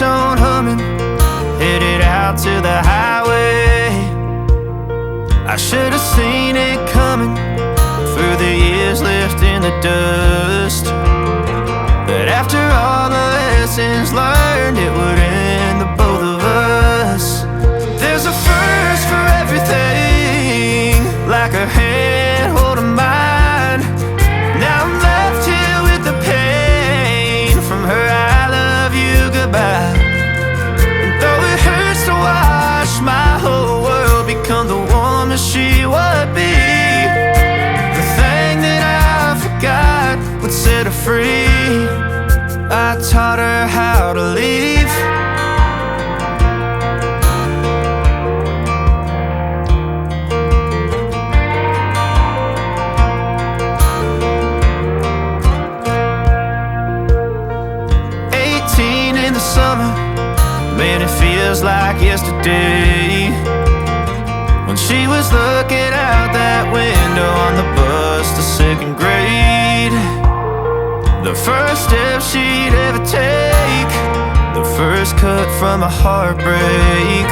two-tone humming, headed out to the highway. I should have seen it coming through the years left in the dust, that after all the lessons learned, it would end the both of us. There's a first for everything, like a hand holding mine. Now I'm left here with the pain from her I love you goodbye. And though it hurts to watch my whole world become the woman she would be, the thing that I forgot would set her free. I taught her how to leave. 18 in the summer, man, it feels like yesterday, when she was looking out that window on the bus to second grade. The first step she'd ever take, the first cut from a heartbreak.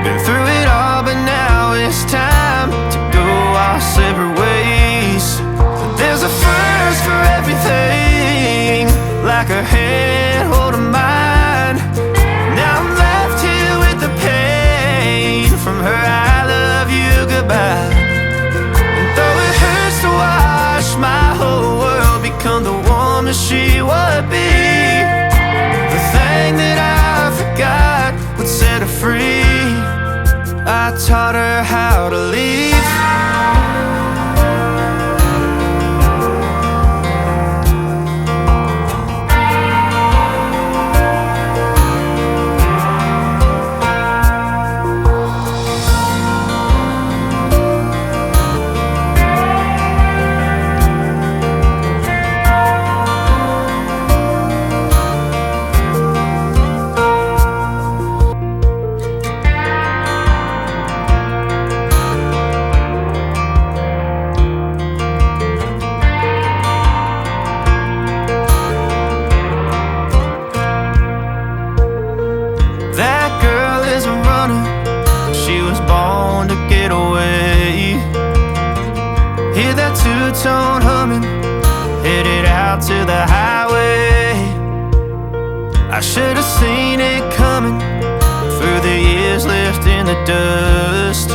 Been through it all, but now it's time to go our separate ways. But there's a first for everything, like her hand holding mine. Now I'm left here with the pain from her I love you goodbye. And though it hurts to watch my whole world become the woman she would be, the thing that I forgot would set her free. I taught her how to leave. Hear that two-tone humming, headed out to the highway. I should have seen it coming through the years left in the dust,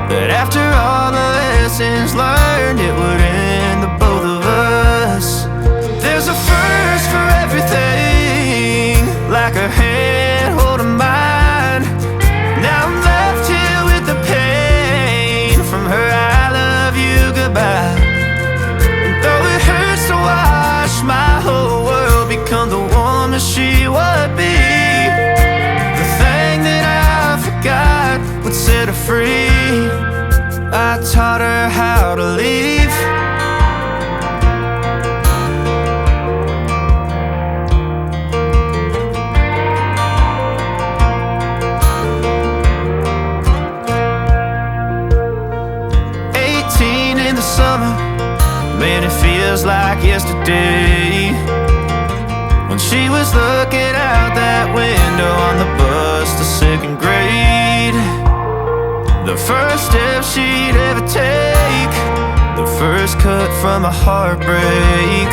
that after all the lessons learned, it would end the both of us. There's a first for everything, like her hand holding mine. Now I'm left here with the pain from her I love you goodbye. And though it hurts to watch my whole world become the woman she would be, the thing that I forgot would set her free. I taught her how to leave. Summer, man, it feels like yesterday, when she was looking out that window on the bus to second grade. The first step she'd ever take, the first cut from a heartbreak.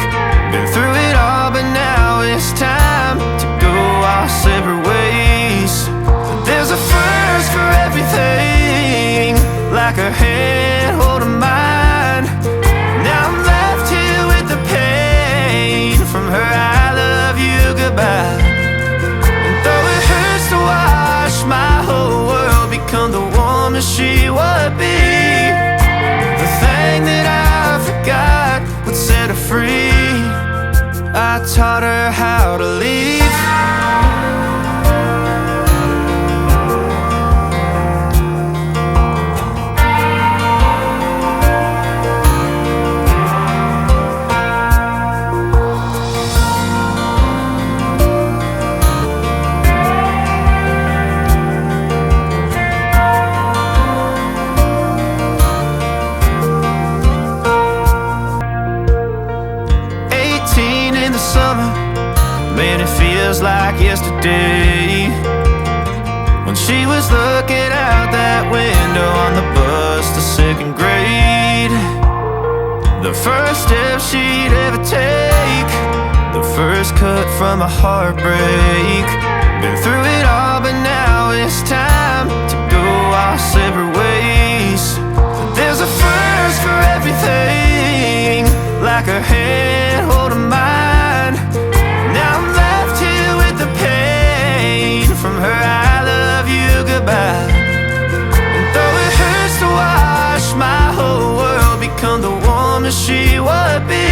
Been through it all, but now it's time to go our separate ways. But there's a first for everything, like her hand holding mine. Now I'm left here with the pain from her I love you goodbye. And though it hurts to watch my whole world become the woman she would be, the thing that I forgot would set her free. I taught her how to leave. Man, it feels like yesterday when she was looking out that window on the bus to second grade. The first step she'd ever take, the first cut from a heartbreak. Been through it all, but now it's time to go our separate ways. There's a first for everything, like her hand holding mine. Now I'm left here with the pain from her I love you goodbye. And though it hurts to watch my whole world become the woman she would be,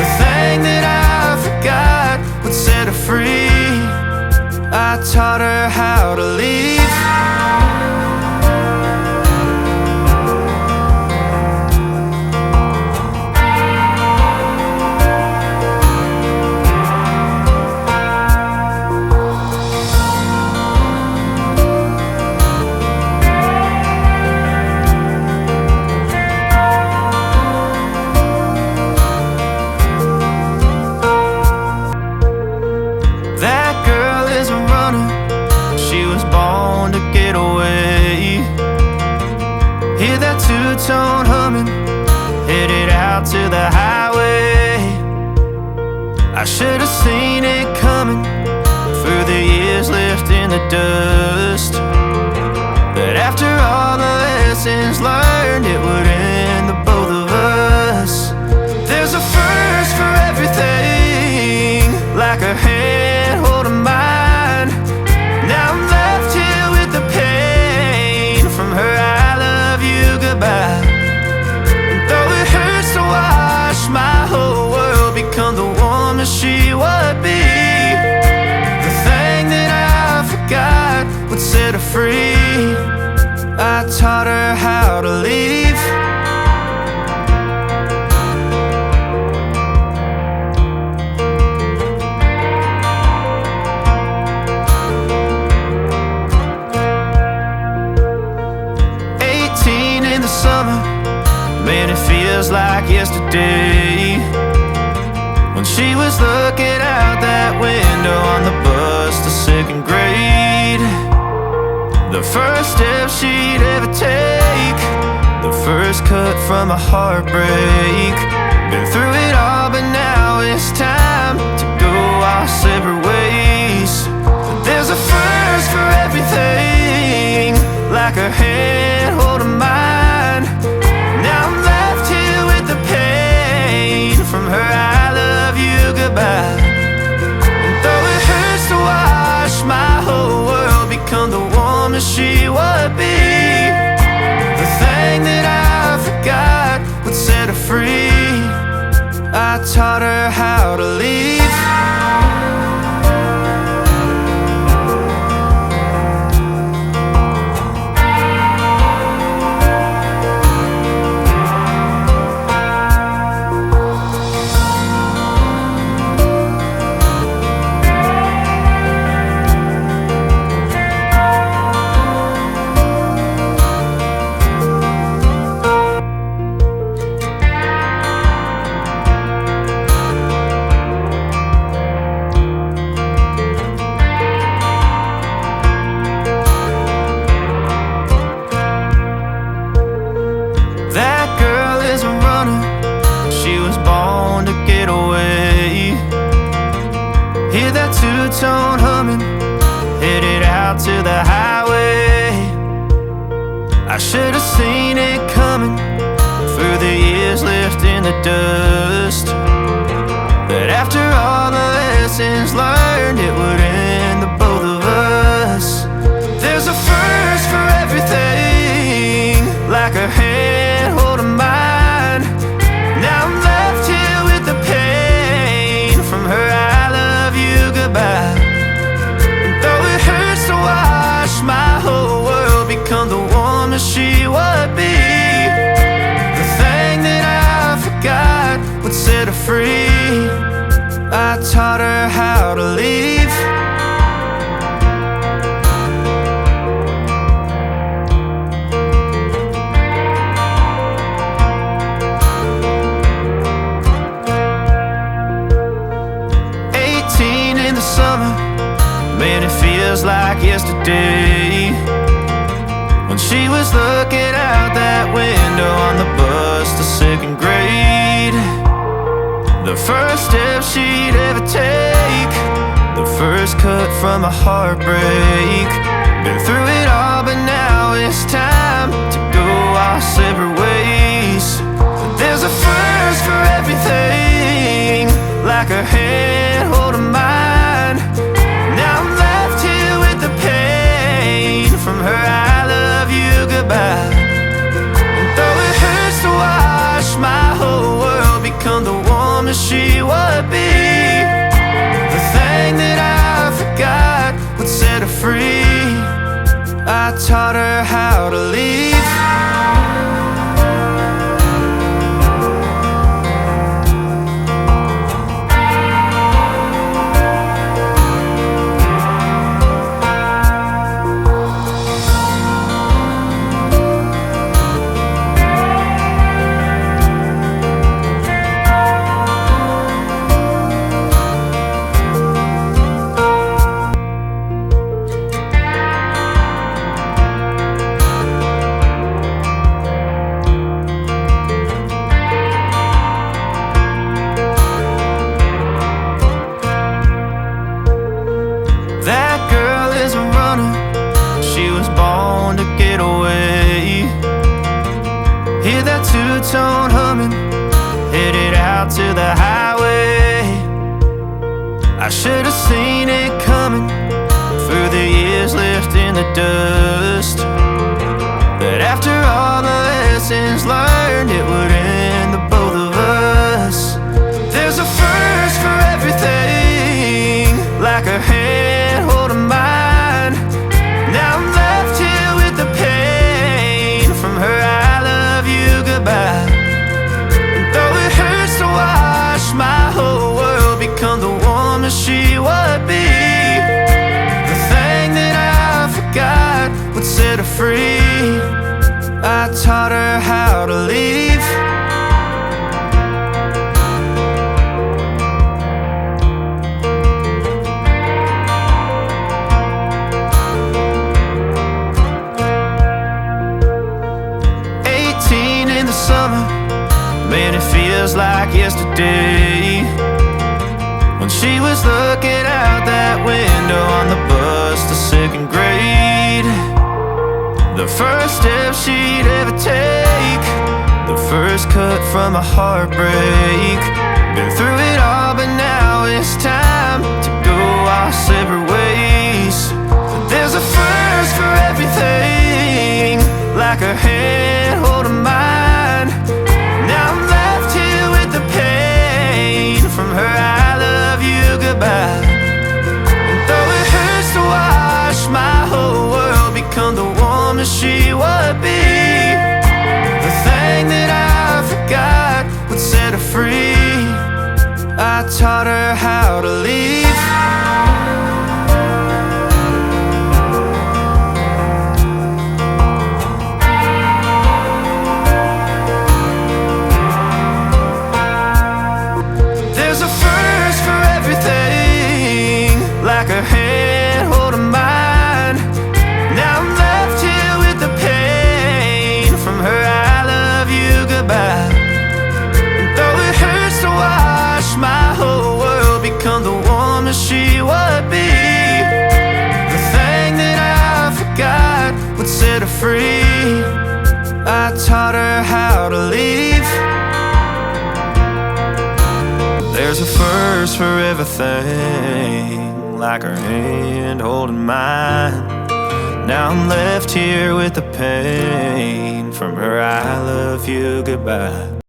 the thing that I forgot would set her free. I taught her how to leave. Hear that two-tone humming, headed out to the highway. I should have seen it coming through the years left in the dust, that after all the lessons learned, it would end the both of us. There's a first for everything, like her hand holding mine. Now I'm left here with the pain from her I love you goodbye. And though it hurts to watch my whole world become the woman she would be, the thing that I forgot would set her free. I taught her how to leave. Summer, man, it feels like yesterday when she was looking out that window on the bus to second grade. The first step she'd ever take, the first cut from a heartbreak. Been through it all, but now it's time to go our separate ways. There's a first for everything, like her hand holding mine. Now I'm left here with the pain from her I love you goodbye. And though it hurts to watch my whole world become the woman she would be, the thing that I forgot would set her free. I taught her how to leave. Hear that two-tone humming, headed out to the highway. I should have seen it coming through the years left in the dust, that after all the lessons learned, it would end the both of us. There's a first for everything, like her hand holding mine. Now I'm left here with the pain from her I love you goodbye. And though it hurts to watch my whole world become the woman she would be, the thing that I forgot would set her free. I taught her how to feels like yesterday, when she was looking out that window on the bus to second grade. The first step she'd ever take, the first cut from a heartbreak. Been through it all, but now it's time to go our separate ways. There's a first for everything, like her hand holding mine. Now I'm left here with the pain from her I love you goodbye. And though it hurts to watch my whole world become the woman she would be, the thing that I forgot would set her free. I taught her how to leave. That girl is a runner, she was born to get away. Hear that two-tone humming, headed out to the highway. I should have seen it coming through the years left in the dust, that after all the lessons learned, it would end the both of us. There's a first for everything, like her hand holding mine. Now I'm left here with the pain from her I love you goodbye. And though it hurts to watch my whole world become the woman she would be, the thing that I forgot would set her free. I taught her how to leave. 18 in the summer, man, it feels like yesterday, when she was looking out that window on the bus to second grade. The first step she'd ever take, the first cut from a heartbreak. Been through it all, but now it's time to go our separate ways. There's a first for everything, like her hand holding mine. Now I'm left here with the pain from her I love you goodbye. And though it hurts to watch my whole world become the woman she would be, the thing that I forgot would set her free. I taught her how to leave. There's a first for everything, like her hand holding mine. Now I'm left here with the pain from her I love you goodbye. And though it hurts to watch my whole world become the woman she would be, the thing that I forgot would set her free. I taught her how to leave. There's a first for everything, like her hand holding mine. Now I'm left here with the pain from her I love you goodbye.